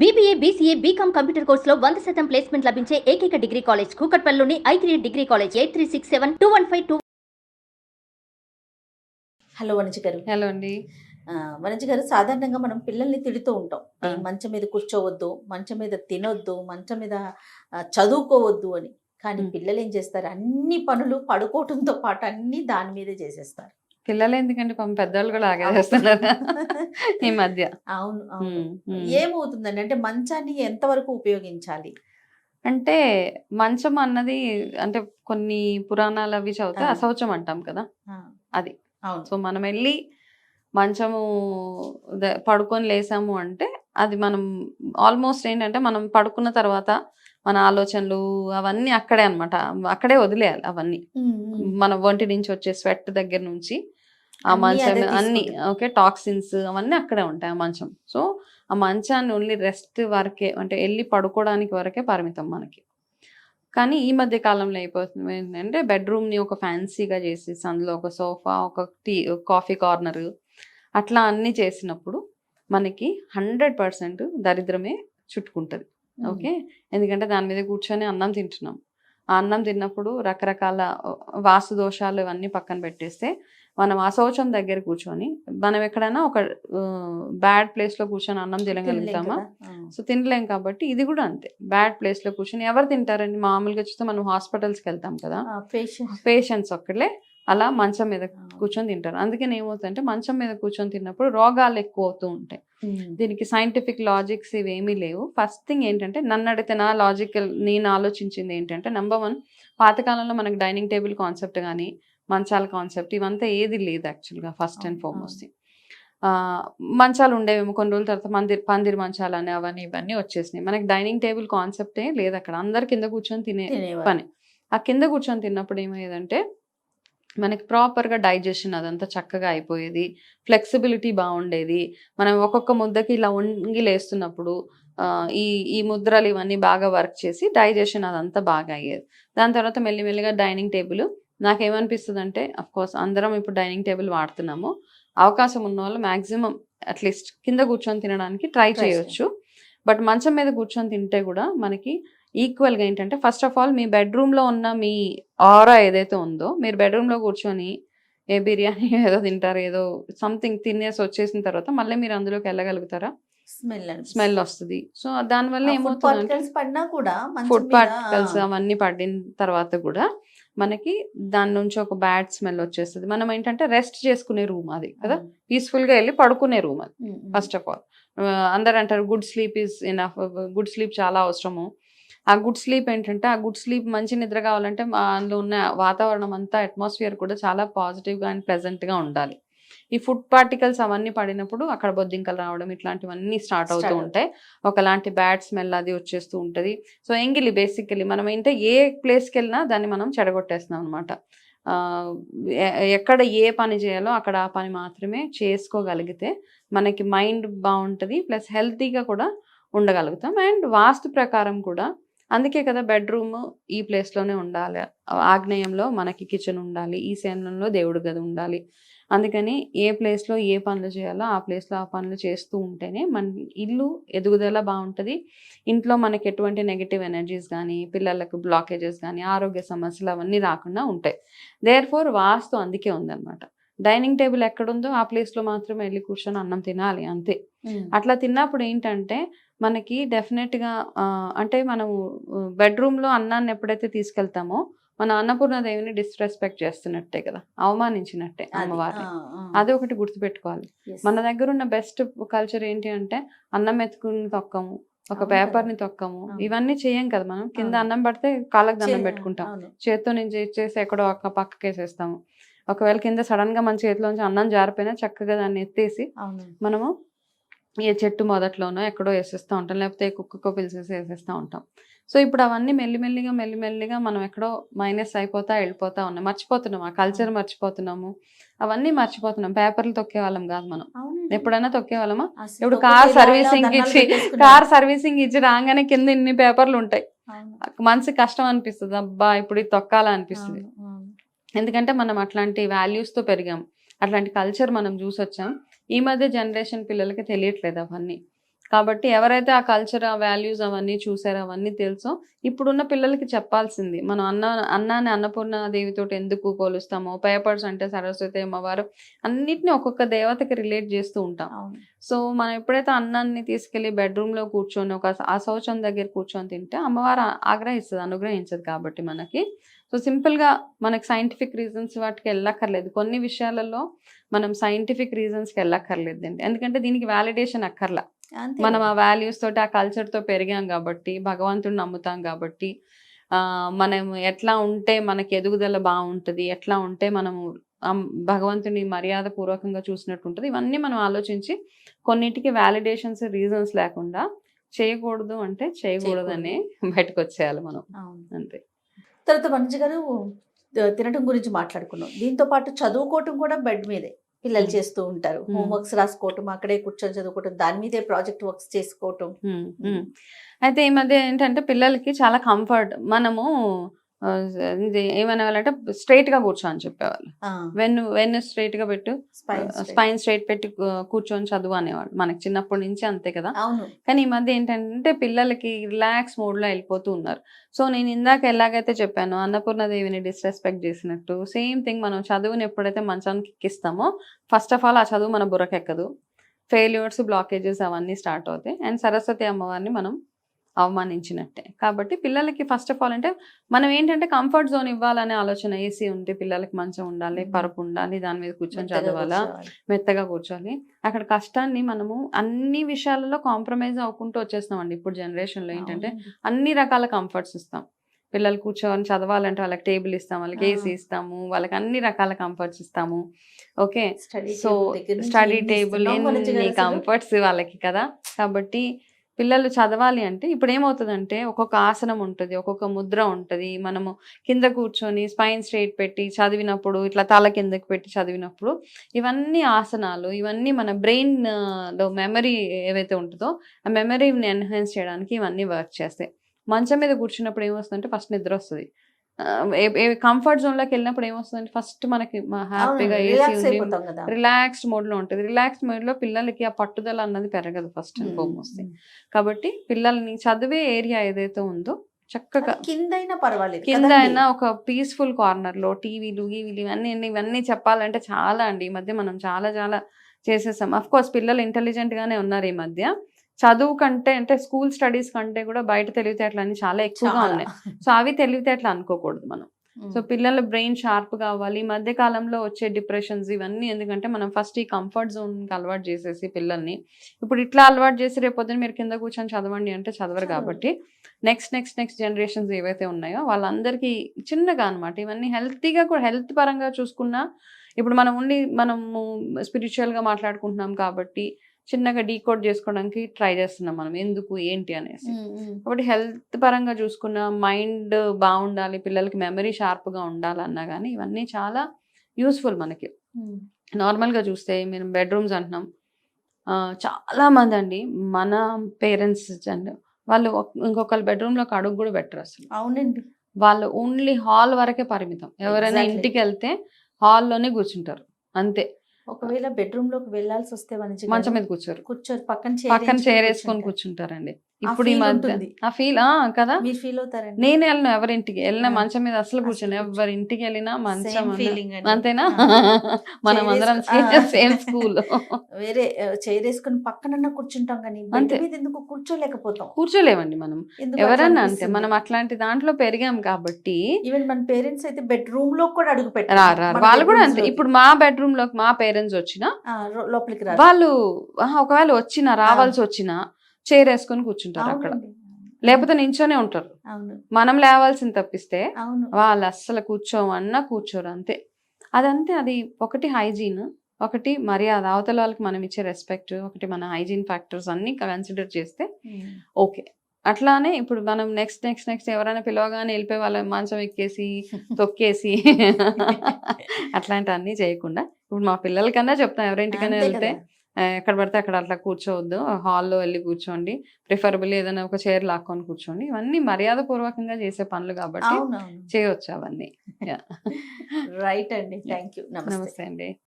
BBA, BCA, BCom computer కోర్సులో 100% placement లభించే ఏకైక డిగ్రీ కాలేజ్ కూకట్పల్లిలోని I3 degree college 83672152. Hello Vanija గారు. హలో అండి. వనిజ గారు, సాధారణంగా మనం పిల్లల్ని తిడుతూ ఉంటాం. ఆ. మంచం మీద కూర్చోవద్దు, మంచం మీద తినొద్దు, మంచం మీద చదువుకోవద్దు అని. కానీ ఉమ్. పిల్లలు ఏం చేస్తారు, అన్ని పనులు పడుకోవటంతో పాటు అన్ని దాని మీదే చేసేస్తారు. పిల్లలు ఎందుకంటే పాపం పెద్దవాళ్ళు కూడా అలాగే చేస్తున్నారు ఈ మధ్య. అవును అవును. ఉమ్, ఉమ్. ఏమవుతుందండి అంటే మంచాన్ని ఎంతవరకు ఉపయోగించాలి? అంటే మంచం అన్నది అంటే కొన్ని పురాణాలు అవి చదివితే ఆ. అశౌచం అంటాం కదా, ఆ, అది. అవును. సో మనం వెళ్ళి మంచము పడుకొని లేసాము అంటే అది మనం ఆల్మోస్ట్ ఏంటంటే మనం పడుకున్న తర్వాత మన ఆలోచనలు అవన్నీ అక్కడే అన్నమాట, అక్కడే వదిలేయాలి అవన్నీ. మన ఒంటి నుంచి వచ్చే స్వెట్ దగ్గర నుంచి ఆ అన్నీ మంచం అదే అన్ని తీసుకుంటుంది. ఓకే టాక్సిన్స్ అవన్నీ అక్కడే ఉంటాయి ఆ మంచం. సో ఆ మంచాన్ని ఓన్లీ రెస్ట్ వరకే అంటే వెళ్ళి పడుకోవడానికి వరకే పరిమితం మనకి. కానీ ఈ మధ్య కాలంలో అయిపోతుంది ఏంటంటే బెడ్రూమ్ని ఒక ఫ్యాన్సీగా చేసి అందులో ఒక సోఫా, ఒక కాఫీ కార్నర్ అట్లా అన్నీ చేసినప్పుడు మనకి 100% దరిద్రమే చుట్టుకుంటుంది. ఓకే, ఎందుకంటే దాని మీద కూర్చొని అన్నం తింటున్నాం. ఆ అన్నం తిన్నప్పుడు రకరకాల వాస్తు దోషాలు ఇవన్నీ పక్కన పెట్టేస్తే మనం అశౌచం దగ్గర కూర్చొని మనం ఎక్కడైనా ఒక బ్యాడ్ ప్లేస్లో కూర్చొని అన్నం తినగలుగుతామా? సో తినలేం. కాబట్టి ఇది కూడా అంతే, బ్యాడ్ ప్లేస్లో కూర్చొని ఎవరు తింటారండి? మామూలుగా చూస్తే మనం హాస్పిటల్స్కి వెళ్తాం కదా, పేషెంట్స్ ఒక్కళ్ళే అలా మంచం మీద కూర్చొని తింటారు. అందుకని ఏమవుతుందంటే మంచం మీద కూర్చొని తిన్నప్పుడు రోగాలు ఎక్కువ అవుతూ ఉంటాయి. దీనికి సైంటిఫిక్ లాజిక్స్ ఇవేమీ లేవు. ఫస్ట్ థింగ్ ఏంటంటే నన్ను అడిగితే నా లాజికల్ నేను ఆలోచించింది ఏంటంటే, నెంబర్ 1, పాతకాలంలో మనకు డైనింగ్ టేబుల్ కాన్సెప్ట్ కానీ మంచాల కాన్సెప్ట్ ఇవంతా ఏది లేదు యాక్చువల్గా. ఫస్ట్ అండ్ ఫార్మోస్ట్ మంచాలు ఉండేవేమో, కొన్ని రోజుల తర్వాత పందిరి మంచాలు అని అవన్నీ ఇవన్నీ వచ్చేసినాయి. మనకి డైనింగ్ టేబుల్ కాన్సెప్టే లేదు అక్కడ, అందరు కింద కూర్చొని తినే పని. ఆ కింద కూర్చొని తిన్నప్పుడు ఏమయ్యేదంటే మనకి ప్రాపర్గా డైజెషన్ అదంతా చక్కగా అయిపోయేది, ఫ్లెక్సిబిలిటీ బాగుండేది. మనం ఒక్కొక్క ముద్దకి ఇలా వంగి లేస్తున్నప్పుడు ఈ ఈ ముద్రలు ఇవన్నీ బాగా వర్క్ చేసి డైజెషన్ అదంతా బాగా అయ్యేది. దాని తర్వాత మెల్లిమెల్లిగా డైనింగ్ టేబుల్ నాకేమనిపిస్తుంది అంటే, అఫ్కోర్స్ అందరం ఇప్పుడు డైనింగ్ టేబుల్ వాడుతున్నాము, అవకాశం ఉన్న వాళ్ళు మ్యాక్సిమం అట్లీస్ట్ కింద కూర్చొని తినడానికి ట్రై చేయొచ్చు. బట్ మంచం మీద కూర్చొని తింటే కూడా మనకి ఈక్వల్గా ఏంటంటే, ఫస్ట్ ఆఫ్ ఆల్ మీ బెడ్రూమ్లో ఉన్న మీ ఆరా ఏదైతే ఉందో, మీరు బెడ్రూమ్లో కూర్చొని ఏ బిర్యానీ ఏదో తింటారు, ఏదో సంథింగ్ తినేసి వచ్చేసిన తర్వాత మళ్ళీ మీరు అందులోకి వెళ్ళగలుగుతారా? స్మెల్ వస్తుంది. సో దానివల్ల ఏమవుతుందంటే ఫుడ్ పార్టికల్స్ అవన్నీ పడిన తర్వాత కూడా మనకి దాని నుంచి ఒక బ్యాడ్ స్మెల్ వచ్చేస్తుంది. మనం ఏంటంటే రెస్ట్ చేసుకునే రూమ్ అది కదా, పీస్ఫుల్గా వెళ్ళి పడుకునే రూమ్ అది. ఫస్ట్ ఆఫ్ ఆల్ అందరు అంటారు good sleep is enough, good sleep చాలా అవసరము. ఆ గుడ్ స్లీప్ ఏంటంటే, ఆ గుడ్ స్లీప్ మంచి నిద్ర కావాలంటే అందులో ఉన్న వాతావరణం అంతా అట్మాస్ఫియర్ కూడా చాలా పాజిటివ్గా అండ్ ప్లెజెంట్గా ఉండాలి. ఈ ఫుడ్ పార్టికల్స్ అవన్నీ పడినప్పుడు అక్కడ బొద్దింకలు రావడం ఇట్లాంటివన్నీ స్టార్ట్ అవుతూ ఉంటాయి. ఒకలాంటి బ్యాడ్ స్మెల్ అది వచ్చేస్తూ ఉంటుంది. సో ఎంగిలి బేసికలీ మనం ఏంటంటే ఏ ప్లేస్కి వెళ్ళినా దాన్ని మనం చెడగొట్టేస్తున్నాం అనమాట. ఎక్కడ ఏ పని చేయాలో అక్కడ ఆ పని మాత్రమే చేసుకోగలిగితే మనకి మైండ్ బాగుంటుంది, ప్లస్ హెల్తీగా కూడా ఉండగలుగుతాం. అండ్ వాస్తు ప్రకారం కూడా అందుకే కదా బెడ్రూమ్ ఈ ప్లేస్లోనే ఉండాలి, ఆగ్నేయంలో మనకి కిచెన్ ఉండాలి, ఈశాన్యంలో దేవుడి గది ఉండాలి. అందుకని ఏ ప్లేస్లో ఏ పనులు చేయాలో ఆ ప్లేస్లో ఆ పనులు చేస్తూ ఉంటేనే మన ఇల్లు ఎదుగుదల బాగుంటుంది. ఇంట్లో మనకి ఎటువంటి నెగిటివ్ ఎనర్జీస్ కానీ, పిల్లలకు బ్లాకేజెస్ కానీ, ఆరోగ్య సమస్యలు అవన్నీ రాకుండా ఉంటాయి. దేర్ఫోర్ వాస్తు అందుకే ఉందన్నమాట. డైనింగ్ టేబుల్ ఎక్కడుందో ఆ ప్లేస్లో మాత్రమే వెళ్ళి కూర్చొని అన్నం తినాలి, అంతే. అట్లా తిన్నప్పుడు ఏంటంటే మనకి డెఫినెట్గా అంటే మనము బెడ్రూమ్లో అన్నాన్ని ఎప్పుడైతే తీసుకెళ్తామో మన అన్నపూర్ణదేవిని డిస్రెస్పెక్ట్ చేస్తున్నట్టే కదా, అవమానించినట్టే అమ్మవారిని. అది ఒకటి గుర్తుపెట్టుకోవాలి. మన దగ్గర ఉన్న బెస్ట్ కల్చర్ ఏంటి అంటే, అన్నం ఎత్తుకుని తొక్కము, ఒక పేపర్ని తొక్కము, ఇవన్నీ చేయం కదా. మనం కింద అన్నం పడితే కాళ్ళకు దండం పెట్టుకుంటాం, చేత్తో నుంచి చేసి ఎక్కడో ఒక పక్కకేసేస్తాము. ఒకవేళ కింద సడన్గా మన చేతిలోంచి అన్నం జారిపోయినా చక్కగా దాన్ని ఎత్తేసి మనము ఏ చెట్టు మొదట్లోనో ఎక్కడో వేసేస్తూ ఉంటాం, లేకపోతే కుక్కకో పిలిచేసి వేసేస్తూ ఉంటాం. సో ఇప్పుడు అవన్నీ మెల్లిమెల్లిగా మనం ఎక్కడో మైనస్ అయిపోతా వెళ్ళిపోతా ఉన్నాం, మర్చిపోతున్నాం, ఆ కల్చర్ మర్చిపోతున్నాము, అవన్నీ మర్చిపోతున్నాం. పేపర్లు తొక్కేవాళ్ళం కాదు మనం, ఎప్పుడైనా తొక్కేవాళ్ళమా? ఇప్పుడు కార్ సర్వీసింగ్ ఇచ్చి రాగానే కింద ఇన్ని పేపర్లు ఉంటాయి, మనసుకి కష్టం అనిపిస్తుంది, అబ్బా ఇప్పుడు ఇది తొక్కాలా అనిపిస్తుంది. ఎందుకంటే మనం అట్లాంటి వాల్యూస్తో పెరిగాం, అట్లాంటి కల్చర్ మనం చూసొచ్చాం. ఈ మధ్య జనరేషన్ పిల్లలకి తెలియట్లేదు అవన్నీ. కాబట్టి ఎవరైతే ఆ కల్చర్, ఆ వాల్యూస్ అవన్నీ చూసారో, అవన్నీ తెలుసో ఇప్పుడున్న పిల్లలకి చెప్పాల్సింది. మనం అన్నాన్ని అన్నపూర్ణ దేవితోటి ఎందుకు పోలుస్తామో, పేపర్స్ అంటే సరస్వతి అమ్మవారు, అన్నిటిని ఒక్కొక్క దేవతకి రిలేట్ చేస్తూ ఉంటాం. అవును. సో మనం ఎప్పుడైతే అన్నాన్ని తీసుకెళ్లి బెడ్రూమ్లో కూర్చొని ఆ శౌచం దగ్గర కూర్చొని తింటే అమ్మవారు ఆగ్రహిస్తుంది, అనుగ్రహించదు. కాబట్టి మనకి సో సింపుల్గా మనకి సైంటిఫిక్ రీజన్స్ వాటికి వెళ్ళక్కర్లేదు. కొన్ని విషయాలలో మనం సైంటిఫిక్ రీజన్స్కి వెళ్ళక్కర్లేదు అండి. ఎందుకంటే దీనికి వ్యాలిడేషన్ అక్కర్లా. అంతే మనం కదా. ఆ వాల్యూస్ తోటి, ఆ కల్చర్తో పెరిగాం కాబట్టి, భగవంతుడిని నమ్ముతాం కాబట్టి, మనం ఎట్లా ఉంటే మనకి ఎదుగుదల బాగుంటుంది, ఎట్లా ఉంటే మనము భగవంతుని మర్యాద పూర్వకంగా చూసినట్టు ఉంటుంది, ఇవన్నీ మనం ఆలోచించి కొన్నిటికి వ్యాలిడేషన్స్, రీజన్స్ లేకుండా చేయకూడదు అంటే చేయకూడదని బయటకు వచ్చేయాలి మనం. అవును. అంతే. తర్వాత మంచి గారు తినటం గురించి మాట్లాడుకున్నాం. దీంతో పాటు చదువుకోవటం కూడా బెడ్ మీదే పిల్లలు చేస్తూ ఉంటారు. హోంవర్క్స్ రాసుకోవటం, అక్కడే కూర్చొని చదువుకోవటం, దాని మీదే ప్రాజెక్ట్ వర్క్స్ చేసుకోవటం. అయితే ఈ మధ్య ఏంటంటే పిల్లలకి చాలా కంఫర్ట్. మనము ఇది ఏమనేవాళ్ళంటే స్ట్రైట్ గా కూర్చో అని చెప్పేవాళ్ళు. వెన్ను స్ట్రైట్ గా పెట్టు, స్పైన్ స్ట్రైట్ పెట్టి కూర్చొని చదువు అనేవాళ్ళు. మనకి చిన్నప్పటి నుంచి అంతే కదా. అవును. కానీ ఈ మధ్య ఏంటంటే పిల్లలకి రిలాక్స్ మోడ్ లో వెళ్ళిపోతూ ఉన్నారు. సో నేను ఇందాక ఎలాగైతే చెప్పాను అన్నపూర్ణదేవిని డిస్రెస్పెక్ట్ చేసినట్టు, సేమ్ థింగ్ మనం చదువుని ఎప్పుడైతే మంచానికి ఎక్కిస్తామో ఫస్ట్ ఆఫ్ ఆల్ ఆ చదువు మన బుర్రకెక్కదు. ఫెయిల్యూర్స్, బ్లాకేజెస్ అవన్నీ స్టార్ట్ అవుతాయి. అండ్ సరస్వతి అమ్మవారిని మనం అవమానించినట్టే. కాబట్టి పిల్లలకి ఫస్ట్ ఆఫ్ ఆల్ అంటే మనం ఏంటంటే కంఫర్ట్ జోన్ ఇవ్వాలనే ఆలోచన. ఏసీ ఉంటే పిల్లలకి మంచం ఉండాలి, పరుపు ఉండాలి, దాని మీద కూర్చొని చదవాలా, మెత్తగా కూర్చోాలి. అక్కడ కష్టాన్ని మనము అన్ని విషయాలలో కాంప్రమైజ్ అవ్వకుంటూ వచ్చేస్తామండి. ఇప్పుడు జనరేషన్లో ఏంటంటే అన్ని రకాల కంఫర్ట్స్ ఇస్తాం. పిల్లలు కూర్చొని చదవాలంటే వాళ్ళకి టేబుల్ ఇస్తాం, వాళ్ళకి ఏసీ ఇస్తాము, వాళ్ళకి అన్ని రకాల కంఫర్ట్స్ ఇస్తాము. ఓకే, సో స్టడీ టేబుల్, ఎన్ని కంఫర్ట్స్ వాళ్ళకి కదా. కాబట్టి పిల్లలు చదవాలి అంటే ఇప్పుడు ఏమవుతుందంటే ఒక్కొక్క ఆసనం ఉంటుంది, ఒక్కొక్క ముద్ర ఉంటుంది. మనము కింద కూర్చొని స్పైన్ స్ట్రైట్ పెట్టి చదివినప్పుడు, ఇట్లా తల కిందకి పెట్టి చదివినప్పుడు ఇవన్నీ ఆసనాలు, ఇవన్నీ మన బ్రెయిన్లో మెమరీ ఏవైతే ఉంటుందో ఆ మెమరీని ఎన్హాన్స్ చేయడానికి ఇవన్నీ వర్క్ చేస్తాయి. మంచం మీద కూర్చున్నప్పుడు ఏమొస్తుందంటే ఫస్ట్ నిద్ర వస్తుంది. కంఫర్ట్ జోన్లోకి వెళ్ళినప్పుడు ఏమొస్తుందంటే ఫస్ట్ మనకి హ్యాపీగా ఏసీ ఉంది, రిలాక్స్డ్ మోడ్లో ఉంటుంది. రిలాక్స్డ్ మోడ్లో పిల్లలకి ఆ పట్టుదల అన్నది పెరగదు ఫస్ట్ అండ్ ఫార్మోస్ట్. కాబట్టి పిల్లల్ని చదివే ఏరియా ఏదైతే ఉందో చక్కగా కిందైనా పర్వాలేదు, కింద అయినా ఒక పీస్ఫుల్ కార్నర్లో టీవీలు ఇవన్నీ చెప్పాలంటే చాలా అండి. ఈ మధ్య మనం చాలా చాలా చేసేసాం. అఫ్ కోర్స్ పిల్లలు ఇంటెలిజెంట్ గానే ఉన్నారు ఈ మధ్య. చదువు కంటే అంటే స్కూల్ స్టడీస్ కంటే కూడా బయట తెలివితేటలు అన్ని చాలా ఎక్కువగా ఉన్నాయి. సో అవి తెలివితేటలు అనుకోకూడదు మనం. సో పిల్లల బ్రెయిన్ షార్ప్ కావాలి. ఈ మధ్య కాలంలో వచ్చే డిప్రెషన్స్ ఇవన్నీ ఎందుకంటే మనం ఫస్ట్ ఈ కంఫర్ట్ జోన్కి అలవాటు చేసేసి పిల్లల్ని ఇప్పుడు ఇట్లా అలవాటు చేసి రేపొద్దున మీరు కింద కూర్చొని చదవండి అంటే చదవరు. కాబట్టి నెక్స్ట్ జనరేషన్స్ ఏవైతే ఉన్నాయో వాళ్ళందరికీ చిన్నగా అనమాట ఇవన్నీ హెల్తీగా కూడా, హెల్త్ పరంగా చూసుకున్నా ఇప్పుడు మనము స్పిరిచువల్గా మాట్లాడుకుంటున్నాం కాబట్టి చిన్నగా డీకోడ్ చేసుకోవడానికి ట్రై చేస్తున్నాం మనం, ఎందుకు ఏంటి అనేసి. కాబట్టి హెల్త్ పరంగా చూసుకున్న మైండ్ బాగుండాలి, పిల్లలకి మెమరీ షార్ప్గా ఉండాలన్నా కానీ ఇవన్నీ చాలా యూస్ఫుల్ మనకి. నార్మల్గా చూస్తే మేము బెడ్రూమ్స్ అంటున్నాం, చాలామంది అండి మన పేరెంట్స్ అండి వాళ్ళు ఇంకొకరి బెడ్రూమ్లోకి అడుగు కూడా పెట్టరు అసలు. అవునండి. వాళ్ళు ఓన్లీ హాల్ వరకే పరిమితం. ఎవరైనా ఇంటికి వెళ్తే హాల్లోనే కూర్చుంటారు అంతే. ఒకవేళ బెడ్రూమ్ లోకి వెళ్లాల్సి వస్తే మంచం మీద కూర్చోరు, పక్కన చేరేసుకొని కూర్చుంటారండి. ఇప్పుడు ఈ మధ్య ఆ ఫీల్ కదా మీరు ఫీల్ అవుతారండి. నేను వెళ్ళను ఎవరింటికి వెళ్ళినా మంచం మీద అసలు కూర్చొని, ఎవరింటికి వెళ్ళినా మంచం అంతేనా. మనం అందరం సేమ్ స్కూల్. వేరే చేరేసుకుని పక్కన కూర్చుంటాం కానీ బెడ్ మీద ఎందుకు కూర్చోలేమండి మనం. ఎవరన్నా అంతే, మనం అట్లాంటి దాంట్లో పెరిగాం కాబట్టి. ఈవెన్ మన పేరెంట్స్ అయితే బెడ్రూమ్ లో కూడా అడుగు పెట్టారు, వాళ్ళు కూడా అంతే. ఇప్పుడు మా బెడ్రూమ్ లోకి మా పేరెంట్స్ వచ్చినా లోపలికి వాళ్ళు ఒకవేళ వచ్చినా రావాల్సి వచ్చినా చేరేసుకొని కూర్చుంటారు అక్కడ, లేకపోతే నించోనే ఉంటారు. మనం లేవాల్సింది తప్పిస్తే వాళ్ళు అస్సలు కూర్చోమన్నా కూర్చోరు అంతే. అదంతే. అది ఒకటి హైజీన్, ఒకటి మర్యాద, అవతల వాళ్ళకి మనం ఇచ్చే రెస్పెక్ట్, ఒకటి మన హైజీన్ ఫ్యాక్టర్స్ అన్ని కన్సిడర్ చేస్తే ఓకే. అట్లానే ఇప్పుడు మనం నెక్స్ట్ ఎవరైనా పిలవగానే వెళ్ళిపోయి వాళ్ళ మంచం ఎక్కేసి తొక్కేసి అట్లాంటివన్నీ చేయకుండా ఇప్పుడు మా పిల్లలకన్నా చెప్తాం, ఎవరింటికైనా వెళ్తే ఎక్కడ పడితే అక్కడ అట్లా కూర్చోవద్దు, హాల్లో వెళ్ళి కూర్చోండి, ప్రిఫరబుల్ ఏదైనా ఒక చైర్ లాక్కొని కూర్చోండి. ఇవన్నీ మర్యాద పూర్వకంగా చేసే పనులు కాబట్టి చేయవచ్చు అవన్నీ. రైట్ అండి. Thank you. నమస్తే అండి.